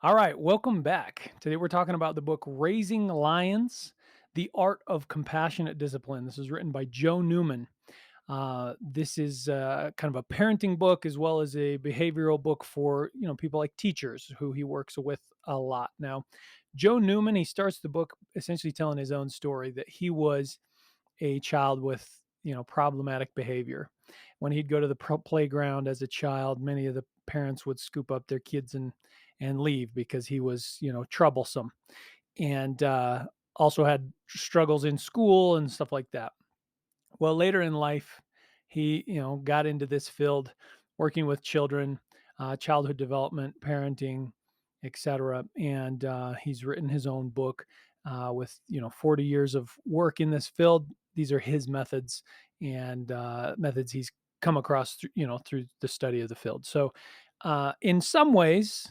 All right, welcome back. Today we're talking about the book Raising Lions: The Art of Compassionate Discipline. This is written by Joe Newman. This is kind of a parenting book as well as a behavioral book for people like teachers who he works with a lot. Now, Joe Newman, he starts the book essentially telling his own story that he was a child with problematic behavior. When he'd go to the playground as a child, many of the parents would scoop up their kids and leave because he was troublesome, and also had struggles in school and stuff like that. Well, later in life, he got into this field, working with children, childhood development, parenting, etc. And he's written his own book with 40 years of work in this field. These are his methods and methods he's come across through the study of the field. So, in some ways,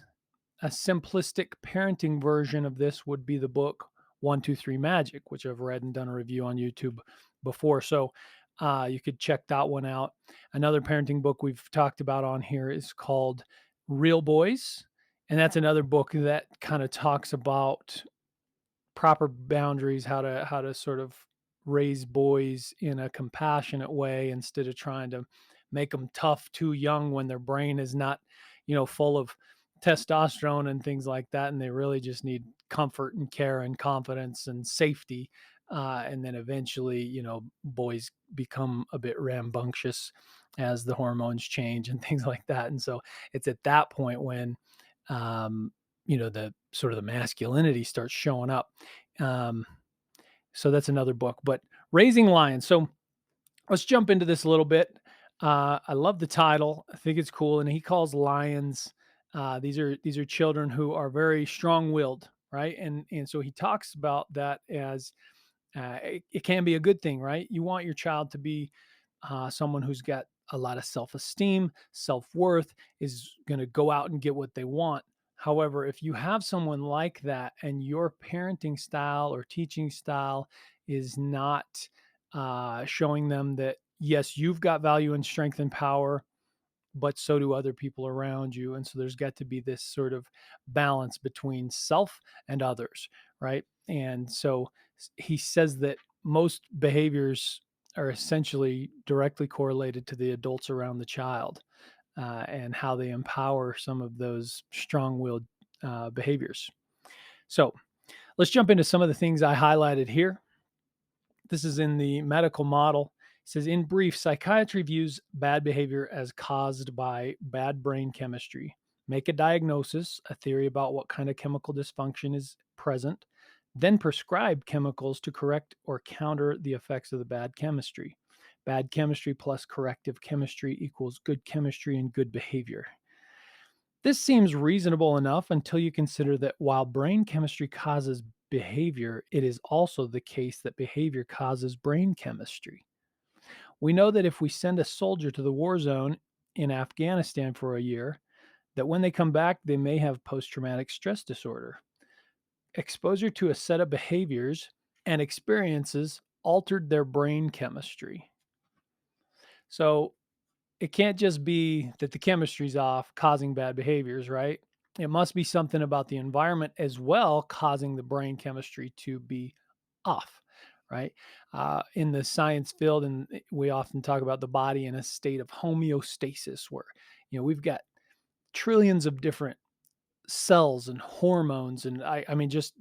a simplistic parenting version of this would be the book 123 Magic, which I've read and done a review on YouTube before. So you could check that one out. Another parenting book we've talked about on here is called Real Boys. And that's another book that kind of talks about proper boundaries, how to sort of raise boys in a compassionate way instead of trying to make them tough too young when their brain is not, full of testosterone and things like that, and they really just need comfort and care and confidence and safety. And then eventually, boys become a bit rambunctious as the hormones change and things like that. And so it's at that point when um, the sort of the masculinity starts showing up. Um, so that's another book. But Raising Lions. So let's jump into this a little bit. I love the title. I think it's cool. And he calls lions. These are children who are very strong-willed, right? And so he talks about that as it can be a good thing, right? You want your child to be someone who's got a lot of self-esteem, self-worth, is going to go out and get what they want. However, if you have someone like that and your parenting style or teaching style is not showing them that yes, you've got value and strength and power, but so do other people around you. And so there's got to be this sort of balance between self and others, right? And so he says that most behaviors are essentially directly correlated to the adults around the child, and how they empower some of those strong willed behaviors. So let's jump into some of the things I highlighted here. This is in the medical model. It says, in brief, psychiatry views bad behavior as caused by bad brain chemistry. Make a diagnosis, a theory about what kind of chemical dysfunction is present, then prescribe chemicals to correct or counter the effects of the bad chemistry. Bad chemistry plus corrective chemistry equals good chemistry and good behavior. This seems reasonable enough until you consider that while brain chemistry causes behavior, it is also the case that behavior causes brain chemistry. We know that if we send a soldier to the war zone in Afghanistan for a year, that when they come back, they may have post traumatic stress disorder. Exposure to a set of behaviors and experiences altered their brain chemistry. So it can't just be that the chemistry's off causing bad behaviors, right? It must be something about the environment as well causing the brain chemistry to be off, right? In the science field, and we often talk about the body in a state of homeostasis where, we've got trillions of different cells and hormones and I mean just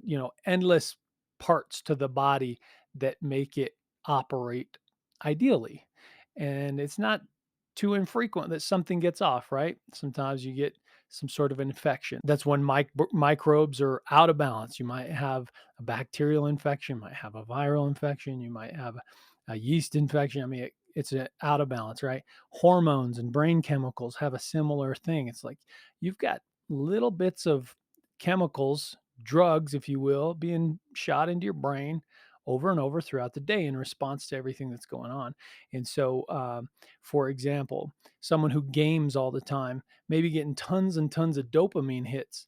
endless parts to the body that make it operate ideally. And it's not too infrequent that something gets off, right? Sometimes you get some sort of infection. That's when microbes are out of balance. You might have a bacterial infection, might have a viral infection, you might have a yeast infection. I mean, it's out of balance, right? Hormones and brain chemicals have a similar thing. It's like you've got little bits of chemicals, drugs, if you will, being shot into your brain over and over throughout the day in response to everything that's going on. And so, for example, someone who games all the time, maybe getting tons and tons of dopamine hits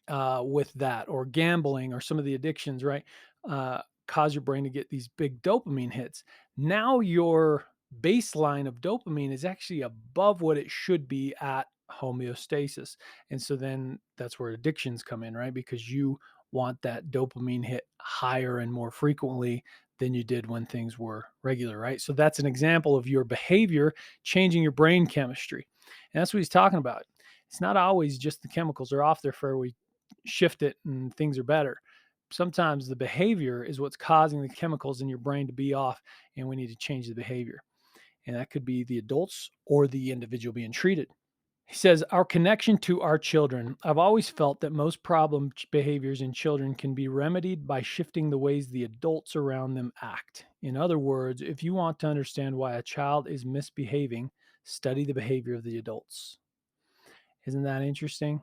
with that, or gambling, or some of the addictions, right? Cause your brain to get these big dopamine hits. Now your baseline of dopamine is actually above what it should be at homeostasis. And so then that's where addictions come in, right? Because you want that dopamine hit higher and more frequently than you did when things were regular, right? So that's an example of your behavior changing your brain chemistry. And that's what he's talking about. It's not always just the chemicals are off there for we shift it and things are better. Sometimes the behavior is what's causing the chemicals in your brain to be off, and we need to change the behavior. And that could be the adults or the individual being treated. He says, our connection to our children. I've always felt that most behaviors in children can be remedied by shifting the ways the adults around them act. In other words, if you want to understand why a child is misbehaving, study the behavior of the adults. Isn't that interesting?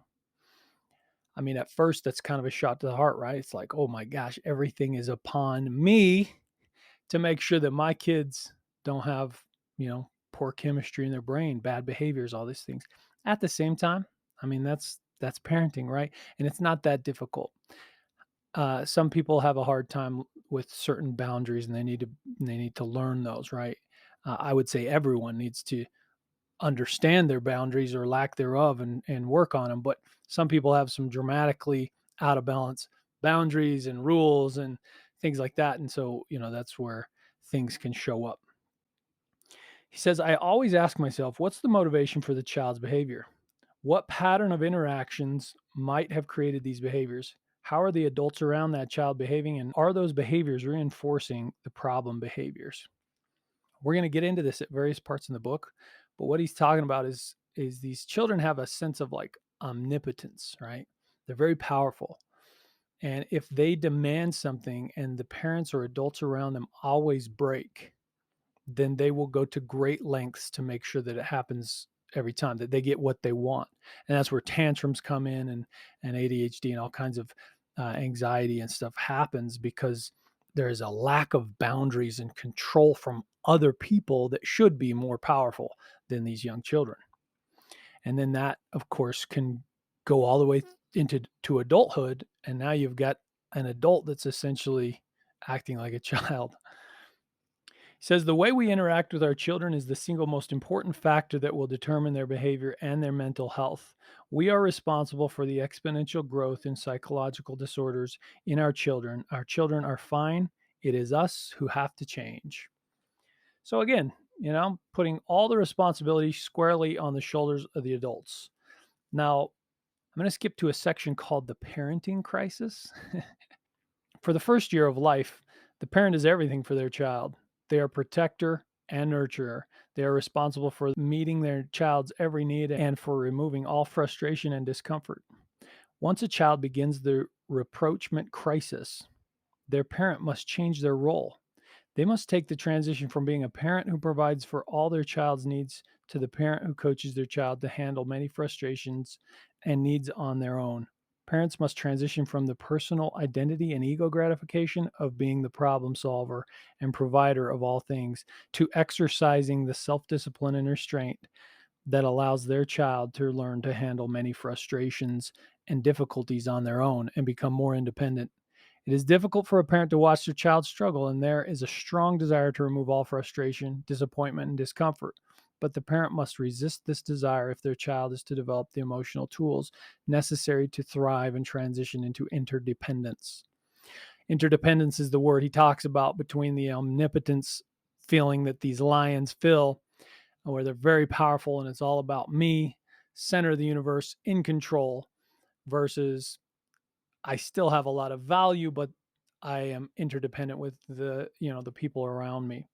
I mean, at first, that's kind of a shot to the heart, right? It's like, oh my gosh, everything is upon me to make sure that my kids don't have, poor chemistry in their brain, bad behaviors, all these things. At the same time, I mean, that's parenting, right? And it's not that difficult. Some people have a hard time with certain boundaries, and they need to learn those, right? I would say everyone needs to understand their boundaries or lack thereof and work on them. But some people have some dramatically out of balance boundaries and rules and things like that. And so, that's where things can show up. He says, I always ask myself, what's the motivation for the child's behavior? What pattern of interactions might have created these behaviors? How are the adults around that child behaving? And are those behaviors reinforcing the problem behaviors? We're going to get into this at various parts in the book, but what he's talking about is these children have a sense of like omnipotence, right? They're very powerful. And if they demand something and the parents or adults around them always break, then they will go to great lengths to make sure that it happens every time, that they get what they want. And that's where tantrums come in, and ADHD and all kinds of anxiety and stuff happens because there is a lack of boundaries and control from other people that should be more powerful than these young children. And then that, of course, can go all the way into adulthood. And now you've got an adult that's essentially acting like a child. Says the way we interact with our children is the single most important factor that will determine their behavior and their mental health. We are responsible for the exponential growth in psychological disorders in our children. Our children are fine. It is us who have to change. So, again, putting all the responsibility squarely on the shoulders of the adults. Now, I'm going to skip to a section called the parenting crisis. For the first year of life, the parent is everything for their child. They are protector and nurturer. They are responsible for meeting their child's every need and for removing all frustration and discomfort. Once a child begins the rapprochement crisis, their parent must change their role. They must take the transition from being a parent who provides for all their child's needs to the parent who coaches their child to handle many frustrations and needs on their own. Parents must transition from the personal identity and ego gratification of being the problem solver and provider of all things to exercising the self discipline and restraint that allows their child to learn to handle many frustrations and difficulties on their own and become more independent. It is difficult for a parent to watch their child struggle, and there is a strong desire to remove all frustration, disappointment, and discomfort. But the parent must resist this desire if their child is to develop the emotional tools necessary to thrive and transition into interdependence. Interdependence is the word he talks about between the omnipotence feeling that these lions feel, where they're very powerful and it's all about me, center of the universe, in control, versus I still have a lot of value, but I am interdependent with the people around me,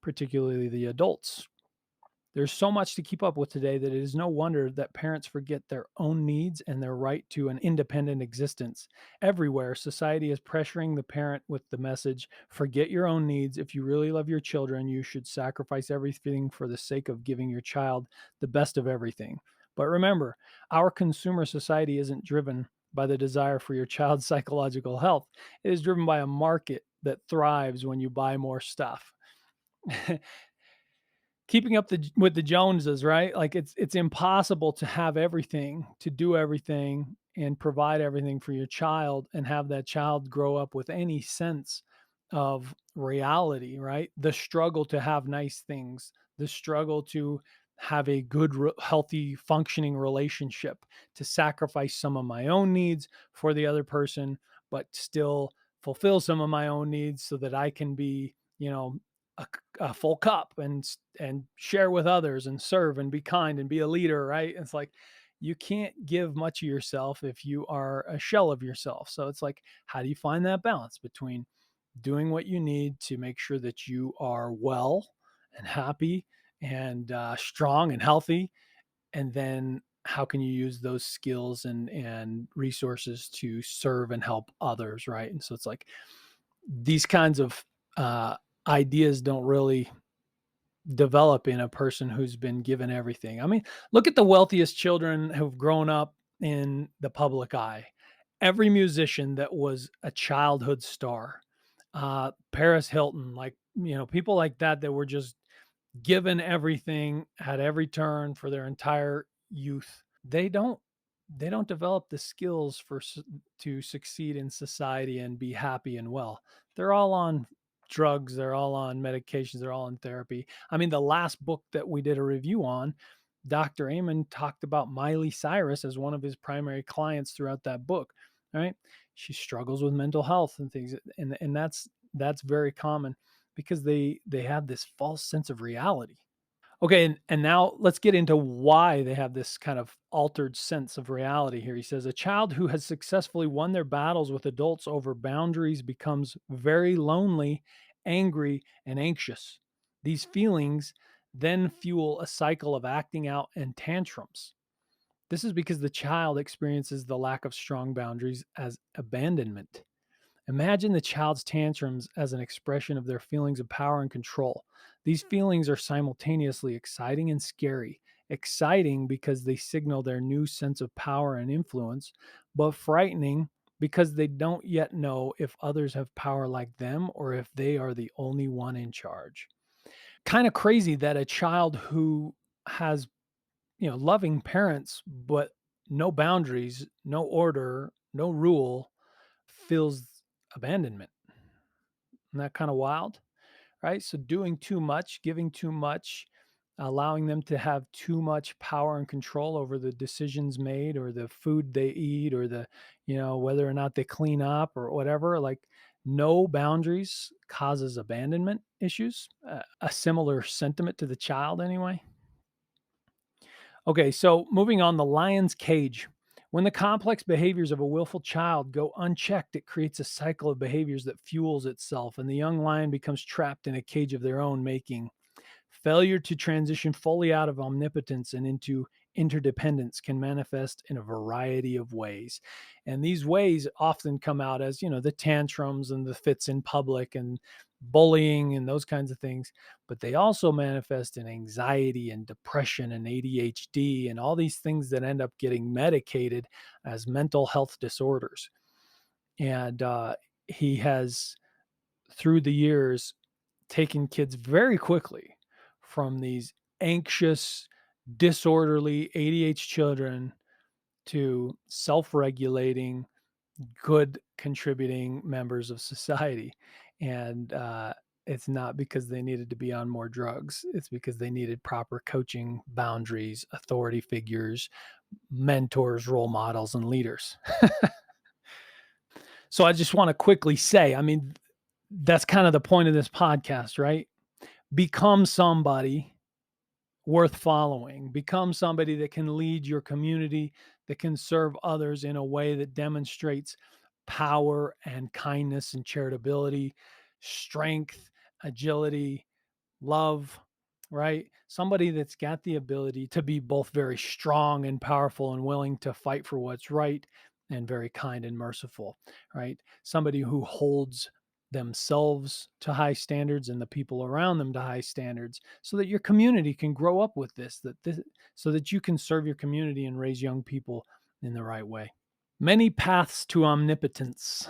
particularly the adults. There's so much to keep up with today that it is no wonder that parents forget their own needs and their right to an independent existence. Everywhere, society is pressuring the parent with the message, forget your own needs. If you really love your children, you should sacrifice everything for the sake of giving your child the best of everything. But remember, our consumer society isn't driven by the desire for your child's psychological health. It is driven by a market that thrives when you buy more stuff. Keeping up with the Joneses, right? Like it's impossible to have everything, to do everything and provide everything for your child and have that child grow up with any sense of reality, right? The struggle to have nice things, the struggle to have a good, healthy, functioning relationship, to sacrifice some of my own needs for the other person, but still fulfill some of my own needs so that I can be, a, a full cup and share with others and serve and be kind and be a leader, right? It's like you can't give much of yourself if you are a shell of yourself. So it's like, how do you find that balance between doing what you need to make sure that you are well and happy and strong and healthy, and then how can you use those skills and resources to serve and help others, right? And so it's like these kinds of uh, ideas don't really develop in a person who's been given everything. I mean, look at the wealthiest children who've grown up in the public eye. Every musician that was a childhood star, Paris Hilton, like, people like that that were just given everything at every turn for their entire youth. They don't they don't develop the skills to succeed in society and be happy and well. They're all on drugs, they're all on medications, they're all in therapy. I mean, the last book that we did a review on, Dr. Amen talked about Miley Cyrus as one of his primary clients throughout that book, right? She struggles with mental health and things, and that's very common because they have this false sense of reality. Okay, and now let's get into why they have this kind of altered sense of reality here. He says a child who has successfully won their battles with adults over boundaries becomes very lonely, angry, and anxious. These feelings then fuel a cycle of acting out and tantrums. This is because the child experiences the lack of strong boundaries as abandonment. Imagine the child's tantrums as an expression of their feelings of power and control. These feelings are simultaneously exciting and scary. Exciting because they signal their new sense of power and influence, but frightening because they don't yet know if others have power like them or if they are the only one in charge. Kind of crazy that a child who has, loving parents, but no boundaries, no order, no rule, feels abandonment. Isn't that kind of wild? Right? So doing too much, giving too much, allowing them to have too much power and control over the decisions made or the food they eat or whether or not they clean up or whatever, like no boundaries causes abandonment issues. A similar sentiment to the child anyway. Okay, so moving on, the lion's cage. When the complex behaviors of a willful child go unchecked, it creates a cycle of behaviors that fuels itself, and the young lion becomes trapped in a cage of their own making. Failure to transition fully out of omnipotence and into interdependence can manifest in a variety of ways. And these ways often come out as, the tantrums and the fits in public and bullying and those kinds of things. But they also manifest in anxiety and depression and ADHD and all these things that end up getting medicated as mental health disorders. And he has, through the years, taken kids very quickly from these anxious, disorderly ADH children to self regulating, good contributing members of society. And it's not because they needed to be on more drugs, it's because they needed proper coaching, boundaries, authority figures, mentors, role models, and leaders. So I just want to quickly say, I mean, that's kind of the point of this podcast, right? Become somebody worth following. Become somebody that can lead your community, that can serve others in a way that demonstrates power and kindness and charitability, strength, agility, love, right? Somebody that's got the ability to be both very strong and powerful and willing to fight for what's right and very kind and merciful, right? Somebody who holds themselves to high standards and the people around them to high standards so that your community can grow up with this so that you can serve your community and raise young people in the right way. Many paths to omnipotence.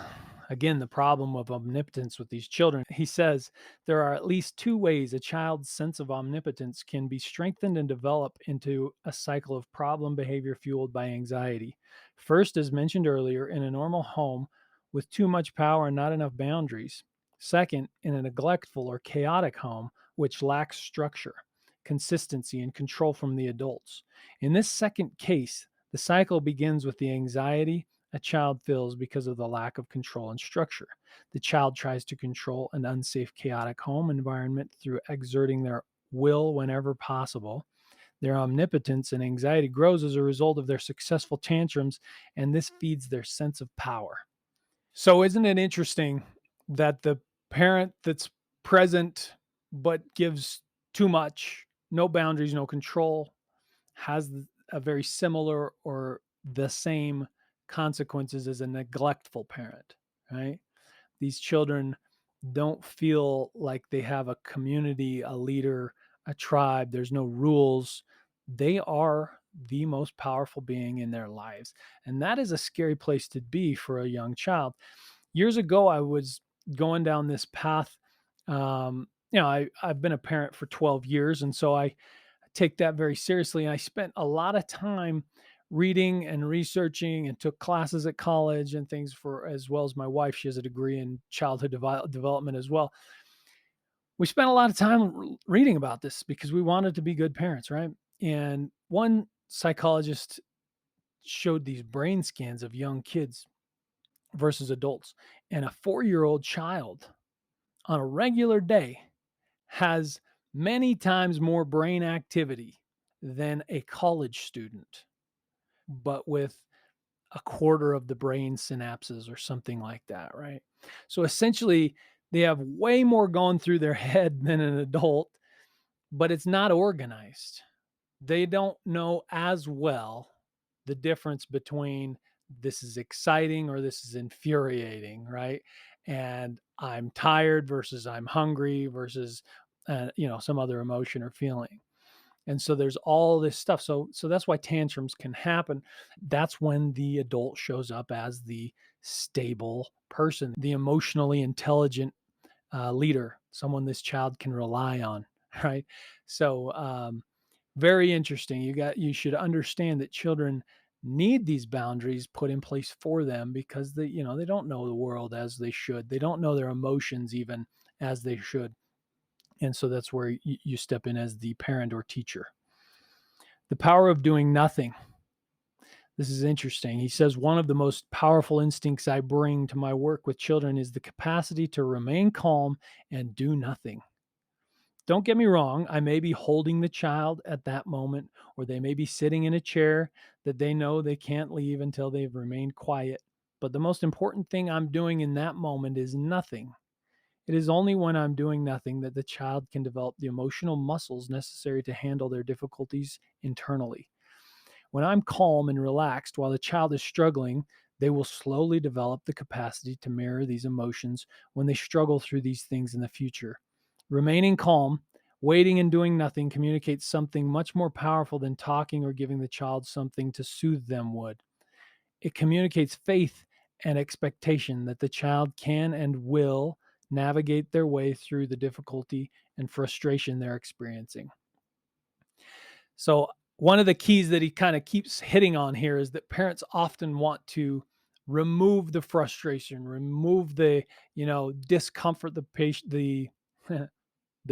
Again, the problem of omnipotence with these children. He says there are at least two ways a child's sense of omnipotence can be strengthened and develop into a cycle of problem behavior fueled by anxiety. First, as mentioned earlier, in a normal home with too much power and not enough boundaries. Second, in a neglectful or chaotic home which lacks structure. consistency, and control from the adults. In this second case, the cycle begins with the anxiety a child feels because of the lack of control and structure. The child tries to control an unsafe, chaotic home environment through exerting their will whenever possible. Their omnipotence and anxiety grows as a result of their successful tantrums, and this feeds their sense of power. So, isn't it interesting that the parent that's present but gives too much, no boundaries, no control, has a very similar or the same consequences as a neglectful parent, right? These children don't feel like they have a community, a leader, a tribe. There's no rules. They are the most powerful being in their lives. And that is a scary place to be for a young child. Years ago, I was going down this path. I've been a parent for 12 years. And so I take that very seriously. And I spent a lot of time reading and researching and took classes at college and things for, as well as my wife. She has a degree in childhood development as well. We spent a lot of time reading about this because we wanted to be good parents, right? And one psychologist showed these brain scans of young kids versus adults. And a 4-year-old child on a regular day has many times more brain activity than a college student, but with a quarter of the brain synapses or something like that, right? So essentially, they have way more going through their head than an adult, but it's not organized. They don't know as well the difference between this is exciting or this is infuriating, right? And I'm tired versus I'm hungry versus some other emotion or feeling. And so there's all this stuff. So that's why tantrums can happen. That's when the adult shows up as the stable person, the emotionally intelligent leader, someone this child can rely on, right? So very interesting. You should understand that children need these boundaries put in place for them because they don't know the world as they should. They don't know their emotions even as they should. And so that's where you step in as the parent or teacher. The power of doing nothing. This is interesting. He says, one of the most powerful instincts I bring to my work with children is the capacity to remain calm and do nothing. Don't get me wrong, I may be holding the child at that moment, or they may be sitting in a chair that they know they can't leave until they've remained quiet. But the most important thing I'm doing in that moment is nothing. It is only when I'm doing nothing that the child can develop the emotional muscles necessary to handle their difficulties internally. When I'm calm and relaxed while the child is struggling, they will slowly develop the capacity to mirror these emotions when they struggle through these things in the future. Remaining calm, waiting and doing nothing communicates something much more powerful than talking or giving the child something to soothe them would. It communicates faith and expectation that the child can and will navigate their way through the difficulty and frustration they're experiencing. So, one of the keys that he kind of keeps hitting on here is that parents often want to remove the frustration, remove the, discomfort the patient, the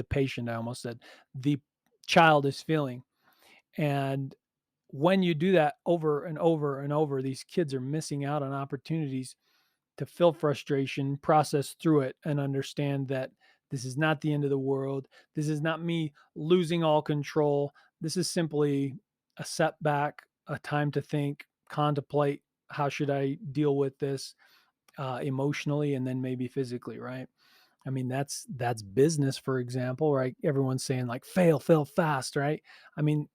patient, I almost said, the child is feeling. And when you do that over and over and over, these kids are missing out on opportunities to feel frustration, process through it, and understand that this is not the end of the world. This is not me losing all control. This is simply a setback, a time to think, contemplate how should I deal with this emotionally and then maybe physically, right? I mean, that's business, for example, right? Everyone's saying like fail fast, right? I mean,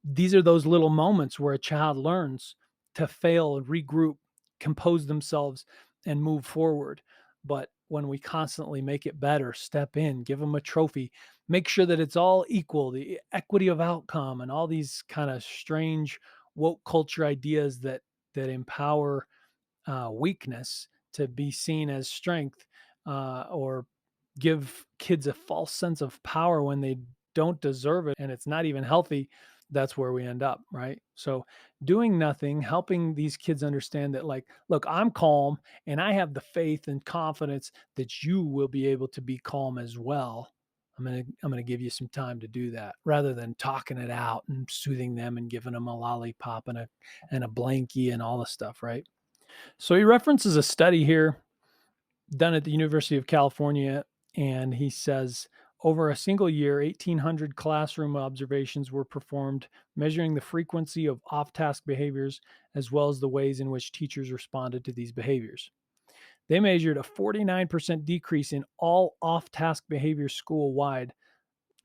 these are those little moments where a child learns to fail and regroup, compose themselves, and move forward. But when we constantly make it better, step in, give them a trophy, make sure that it's all equal, the equity of outcome, and all these kind of strange woke culture ideas that empower weakness to be seen as strength, or give kids a false sense of power when they don't deserve it and it's not even healthy. That's where we end up, right? So doing nothing, helping these kids understand that, like, look, I'm calm and I have the faith and confidence that you will be able to be calm as well. I'm gonna give you some time to do that, rather than talking it out and soothing them and giving them a lollipop and a blankie and all the stuff, right? So he references a study here done at the University of California, and he says over a single year, 1,800 classroom observations were performed, measuring the frequency of off-task behaviors as well as the ways in which teachers responded to these behaviors. They measured a 49% decrease in all off task behaviors school wide.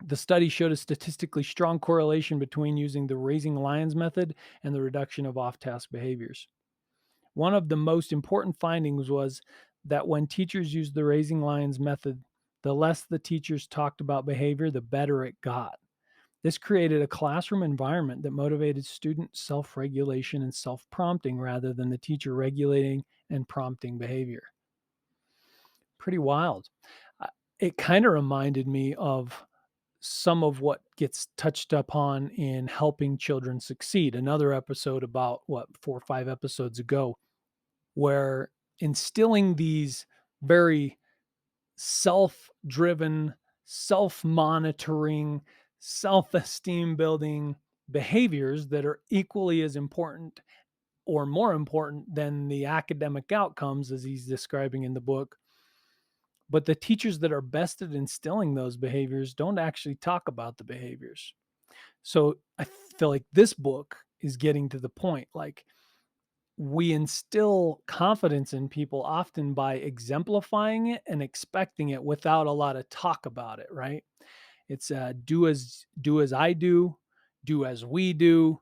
The study showed a statistically strong correlation between using the raising lions method and the reduction of off task behaviors. One of the most important findings was that when teachers used the raising lions method, the less the teachers talked about behavior, the better it got. This created a classroom environment that motivated student self regulation and self prompting rather than the teacher regulating and prompting behavior. Pretty wild. Uh, It kind of reminded me of some of what gets touched upon in Helping Children Succeed, another episode about what, 4 or 5 episodes ago, where instilling these very self driven, self monitoring, self esteem building behaviors that are equally as important or more important than the academic outcomes, as he's describing in the book. But the teachers that are best at instilling those behaviors don't actually talk about the behaviors. So I feel like this book is getting to the point. Like, we instill confidence in people often by exemplifying it and expecting it without a lot of talk about it, right? It's do as I do as we do.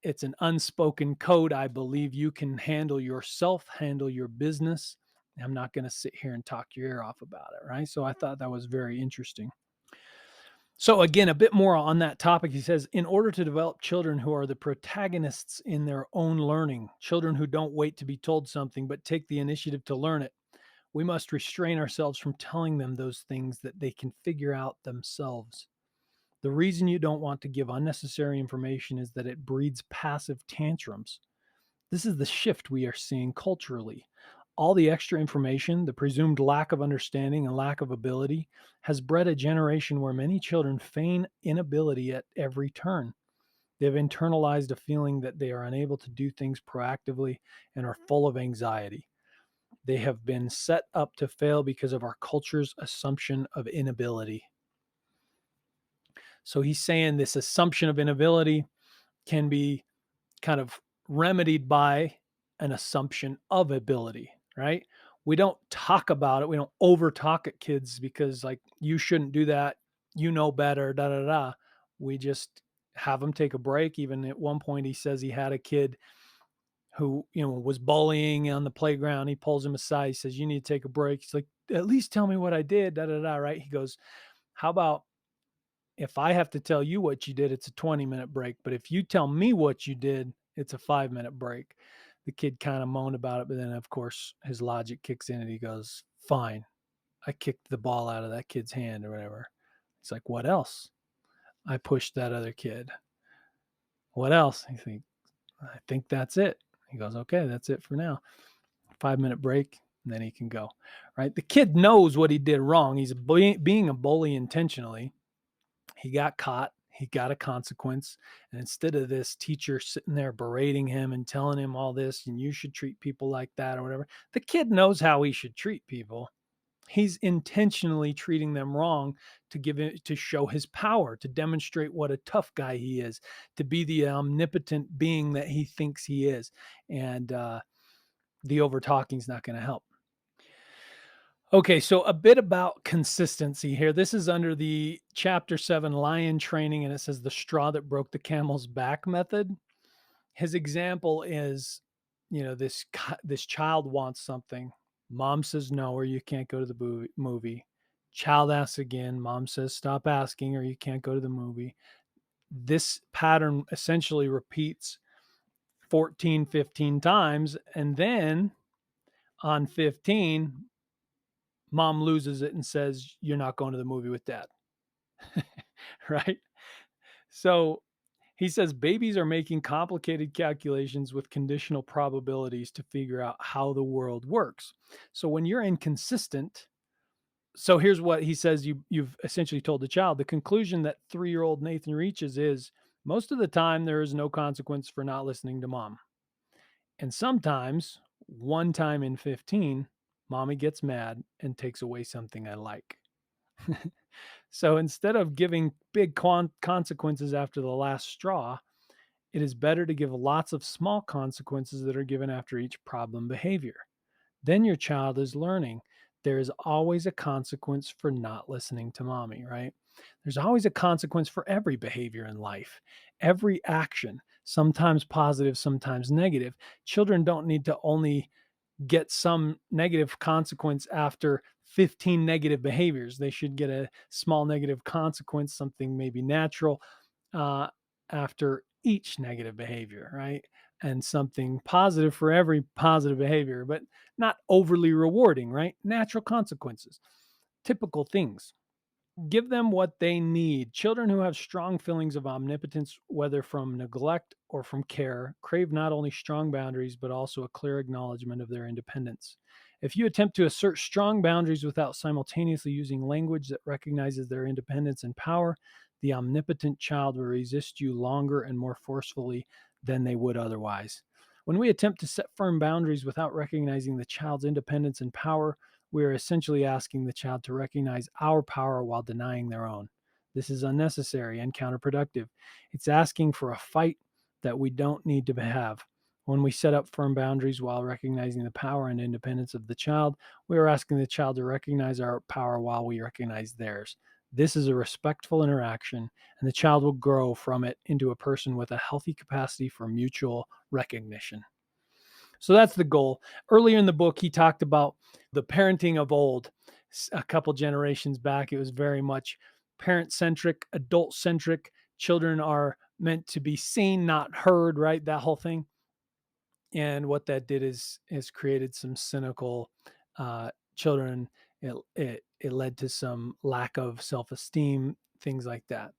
It's an unspoken code. I believe you can handle yourself, handle your business. I'm not going to sit here and talk your ear off about it, right? So I thought that was very interesting. So again, a bit more on that topic. He says, in order to develop children who are the protagonists in their own learning, children who don't wait to be told something but take the initiative to learn it, we must restrain ourselves from telling them those things that they can figure out themselves. The reason you don't want to give unnecessary information is that it breeds passive tantrums. This is the shift we are seeing culturally. All the extra information, the presumed lack of understanding and lack of ability, has bred a generation where many children feign inability at every turn. They've internalized a feeling that they are unable to do things proactively and are full of anxiety. They have been set up to fail because of our culture's assumption of inability. So he's saying this assumption of inability can be kind of remedied by an assumption of ability, right? We don't talk about it. We don't over talk at kids because, like, you shouldn't do that. You know better, da da da. We just have them take a break. Even at one point, he says he had a kid who, was bullying on the playground. He pulls him aside. He says, "You need to take a break." He's like, "At least tell me what I did, da da da," right? He goes, "How about if I have to tell you what you did, it's a 20-minute break. But if you tell me what you did, it's a 5-minute break." The kid kind of moaned about it, but then, of course, his logic kicks in and he goes, "Fine. I kicked the ball out of that kid's hand or whatever." It's like, "What else?" "I pushed that other kid." "What else?" "I think that's it." He goes, "Okay, that's it for now." 5-minute break, and then he can go, right? The kid knows what he did wrong. He's being a bully intentionally. He got caught. He got a consequence. And instead of this teacher sitting there berating him and telling him all this, and you should treat people like that or whatever, the kid knows how he should treat people. He's intentionally treating them wrong to give it, to show his power, to demonstrate what a tough guy he is, to be the omnipotent being that he thinks he is. And the over talking is not going to help. Okay, so a bit about consistency here. This is under the chapter 7 lion training, and it says the straw that broke the camel's back method. His example is, this child wants something. Mom says no, or you can't go to the movie. Child asks again. Mom says stop asking, or you can't go to the movie. This pattern essentially repeats 14, 15 times. And then on 15, mom loses it and says, "You're not going to the movie with dad." Right? So he says babies are making complicated calculations with conditional probabilities to figure out how the world works. So when you're inconsistent, So here's what he says you've essentially told the child. The conclusion that 3-year-old Nathan reaches is most of the time there is no consequence for not listening to mom. And sometimes, one time in 15, mommy gets mad and takes away something I like. So instead of giving big consequences after the last straw, it is better to give lots of small consequences that are given after each problem behavior. Then your child is learning there is always a consequence for not listening to mommy, right? There's always a consequence for every behavior in life, every action, sometimes positive, sometimes negative. Children don't need to only get some negative consequence after 15 negative behaviors. They should get a small negative consequence, something maybe natural, uh, after each negative behavior, right? And something positive for every positive behavior, but not overly rewarding, right? Natural consequences, typical things. Give them what they need. Children who have strong feelings of omnipotence, whether from neglect or from care, crave not only strong boundaries, but also a clear acknowledgement of their independence. If you attempt to assert strong boundaries without simultaneously using language that recognizes their independence and power, the omnipotent child will resist you longer and more forcefully than they would otherwise. When we attempt to set firm boundaries without recognizing the child's independence and power, we are essentially asking the child to recognize our power while denying their own. This is unnecessary and counterproductive. It's asking for a fight that we don't need to have. When we set up firm boundaries while recognizing the power and independence of the child, we are asking the child to recognize our power while we recognize theirs. This is a respectful interaction, and the child will grow from it into a person with a healthy capacity for mutual recognition. So that's the goal. Earlier in the book, he talked about the parenting of old. A couple generations back, it was very much parent centric, adult centric. Children are meant to be seen, not heard, right? That whole thing. And what that did is created some cynical children. It led to some lack of self esteem, things like that.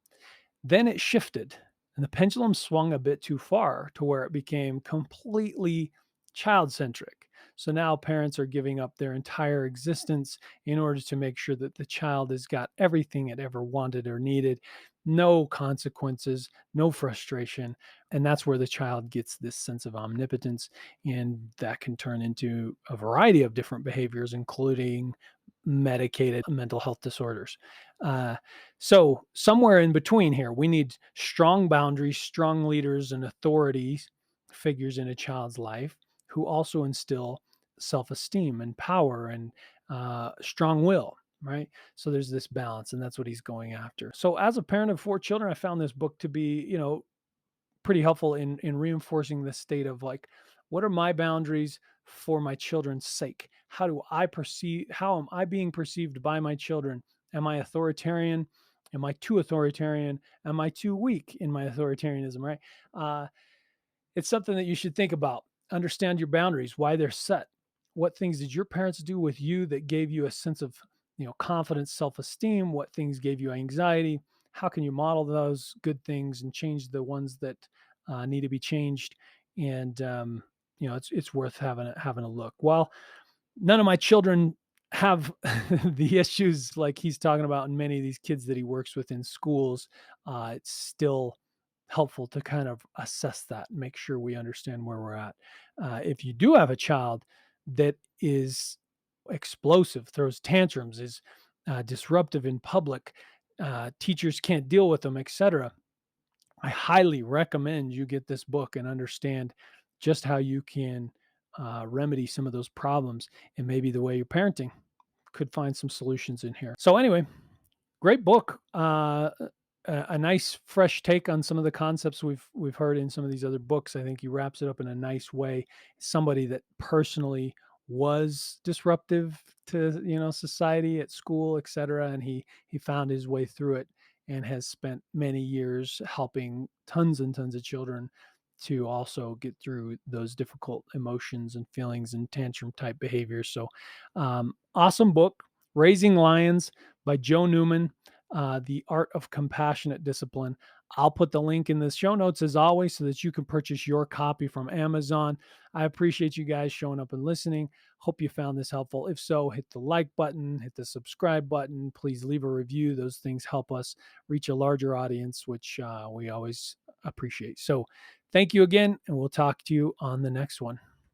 Then it shifted, and the pendulum swung a bit too far to where it became completely child centric. So now parents are giving up their entire existence in order to make sure that the child has got everything it ever wanted or needed, no consequences, no frustration. And that's where the child gets this sense of omnipotence. And that can turn into a variety of different behaviors, including medicated mental health disorders. Uh, so, somewhere in between here, we need strong boundaries, strong leaders, and authorities figures in a child's life who also instill self esteem and power and strong will, right? So, there's this balance, and that's what he's going after. So, as a parent of 4 children, I found this book to be, pretty helpful in reinforcing the state of like, what are my boundaries for my children's sake? How am I being perceived by my children? Am I authoritarian? Am I too authoritarian? Am I too weak in my authoritarianism, right? uh, it's something that you should think about. Understand your boundaries, why they're set. What things did your parents do with you that gave you a sense of, confidence, self-esteem? What things gave you anxiety? How can you model those good things and change the ones that need to be changed? And it's worth having a look. Well, none of my children have the issues like he's talking about in many of these kids that he works with in schools. It's still helpful to kind of assess that and make sure we understand where we're at. If you do have a child that is explosive, throws tantrums, is disruptive in public, teachers can't deal with them, etc., I highly recommend you get this book and understand just how you can remedy some of those problems, and maybe the way you're parenting could find some solutions in here. So, anyway, great book. A nice fresh take on some of the concepts we've heard in some of these other books. I think he wraps it up in a nice way. Somebody that personally was disruptive to society at school, etc., and he found his way through it and has spent many years helping tons and tons of children to also get through those difficult emotions and feelings and tantrum type behaviors. So, awesome book, Raising Lions by Joe Newman. The Art of Compassionate Discipline. I'll put the link in the show notes as always so that you can purchase your copy from Amazon. I appreciate you guys showing up and listening. Hope you found this helpful. If so, hit the like button, hit the subscribe button. Please leave a review. Those things help us reach a larger audience, which we always appreciate. So, thank you again, and we'll talk to you on the next one.